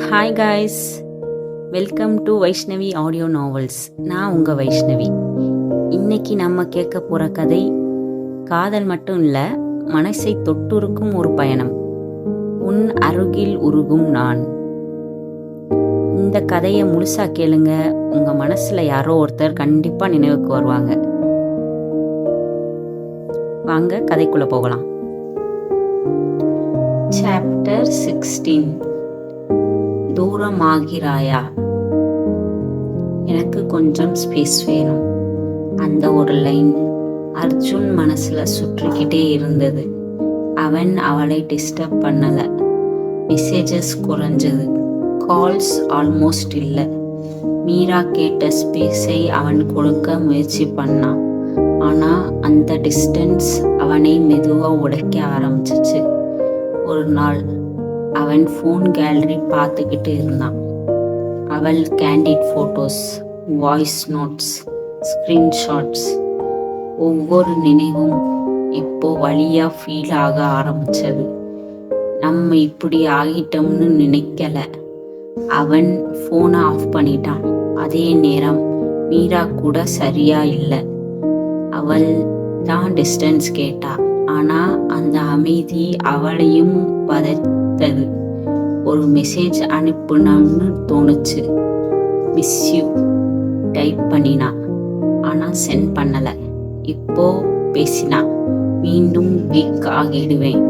Hi guys, welcome to Vaishnavi audio novels. நான் உங்கள் வைஷ்ணவி. இன்னைக்கு நம்ம கேட்க போகிற கதை காதல் மட்டும் இல்லை, மனசை தொட்டுருக்கும் ஒரு பயணம். உன் அருகில் உருகும் நான். இந்த கதையை முழுசாக கேளுங்க, உங்கள் மனசில் யாரோ ஒருத்தர் கண்டிப்பாக நினைவுக்கு வருவாங்க. வாங்க கதைக்குள்ளே போகலாம். சாப்டர் 16. தூரமாகிறாயா? எனக்கு கொஞ்சம் ஸ்பேஸ் வேணும். அந்த ஒரு லைன் அர்ஜுன் மனசுல சுற்றிக்கிட்டே இருந்தது. அவன் அவளை டிஸ்டர்ப் பண்ணல. மெசேஜஸ் குறைஞ்சது, கால்ஸ் ஆல்மோஸ்ட் இல்லை. மீரா கேட்ட ஸ்பேஸை அவன் கொடுக்க முயற்சி பண்ணான். ஆனா அந்த டிஸ்டன்ஸ் அவனை மெதுவா உடைக்க ஆரம்பிச்சிச்சு. ஒரு நாள் அவன் ஃபோன் கேலரி பார்த்துக்கிட்டு இருந்தான். அவள் candid photos, voice notes, screenshots. ஒவ்வொரு நினைவும் இப்போ வழியாக ஃபீல் ஆக ஆரம்பிச்சது. நம்ம இப்படி ஆகிட்டோம்னு நினைக்கல. அவன் ஃபோனை ஆஃப் பண்ணிட்டான். அதே நேரம் மீரா கூட சரியா இல்லை. அவள் தான் டிஸ்டன்ஸ் கேட்டா. ஆனால் அந்த அமைதி அவளையும் வதைத்தது. ஒரு மெசேஜ் அனுப்புனான்னு தோணுச்சு. மிஸ் யூ டைப் பண்ணினா, ஆனால் சென்ட் பண்ணலை. இப்போ பேசினா, மீண்டும் வீக் ஆகிடுவேன்.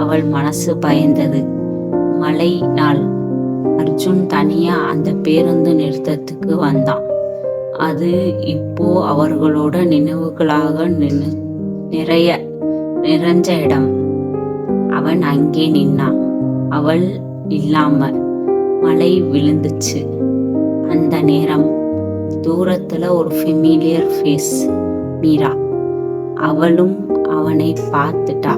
அவள் மனசு பயந்தது. மழை நாள். அர்ஜுன் தனியா அந்த பேருந்து நிறுத்தத்துக்கு வந்தான். அது இப்போ அவர்களோட நினைவுகளாக நிறைஞ்ச இடம். அவன் அங்கே நின்னான். அவள் இல்லாம மழை விழுந்துச்சு. அந்த நேரம் தூரத்துல ஒரு ஃபெமிலியர் ஃபேஸ், மீரா. அவளும் அவனை பார்த்துட்டா.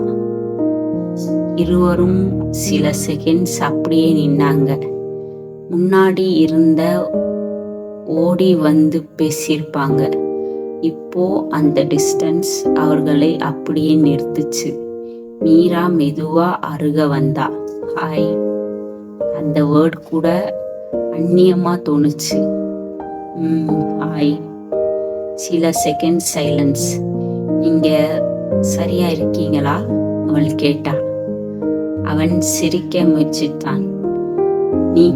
இருவரும் சில செகண்ட்ஸ் அப்படியே நின்னாங்க. முன்னாடி இருந்த ஓடி வந்து பேசியிருப்பாங்க. இப்போ அந்த டிஸ்டன்ஸ் அவர்களை அப்படியே நிறுத்துச்சு. மீரா மெதுவா அருக வந்தா. ஹாய். அந்த வேர்ட் கூட அந்நியமா தோணுச்சு. ஹாய். சில செகண்ட் சைலன்ஸ். நீங்க சரியா இருக்கீங்களா? அவள் கேட்டா. அவன் சிரிக்க முயற்சித்தான். நீ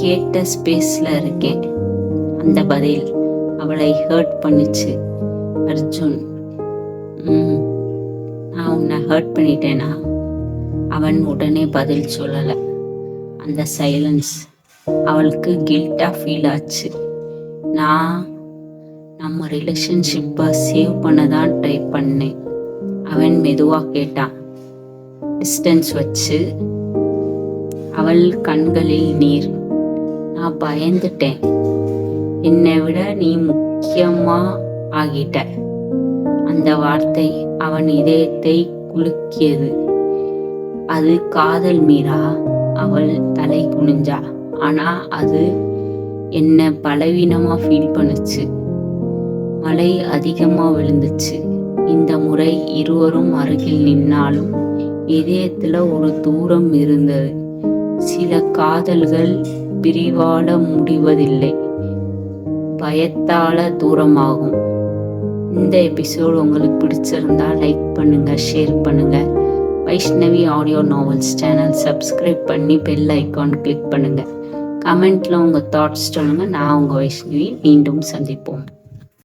கேட்ட ஸ்பேஸ்ல இருக்கேன். அந்த பதில் அவளை ஹர்ட் பண்ணுச்சு. அர்ஜுன், நான் உன்னை ஹர்ட் பண்ணிட்டேனா? அவன் உடனே பதில் சொல்லலை. அந்த சைலன்ஸ் அவளுக்கு கில்ட்டா ஃபீல் ஆச்சு. நான் நம்ம ரிலேஷன்ஷிப்பை சேவ் பண்ண தான் ட்ரை பண்ணேன். அவன் மெதுவாக கேட்டான், டிஸ்டன்ஸ் வச்சு. அவள் கண்களில் நீர். நான் பயந்துட்டேன். என்னை விட நீ முக்கியமா ஆகிட்ட. அந்த வார்த்தை அவன் இதயத்தை குலுக்கியது. அது காதல் மீரா. அவள் தலை குனிஞ்சா. ஆனா அது என்ன பலவீனமா ஃபீல் பண்ணுச்சு. மழை அதிகமா விழுந்துச்சு. இந்த முறை இருவரும் அருகில் நின்னாலும் இதயத்துல ஒரு தூரம் இருந்தது. சில காதல்கள் பிரிவால முடிவதில்லை, பயத்தால தூரமாகும். இந்த எபிசோடு உங்களுக்கு பிடிச்சிருந்தா லைக் பண்ணுங்க, ஷேர் பண்ணுங்க. Vaishnavi audio novels channel subscribe பண்ணி பெல் ஐக்கான் கிளிக் பண்ணுங்க. கமெண்ட்ல உங்க தாட்ஸ் சொல்லுங்க. நான் உங்க வைஷ்ணவி. மீண்டும் சந்திப்போம்.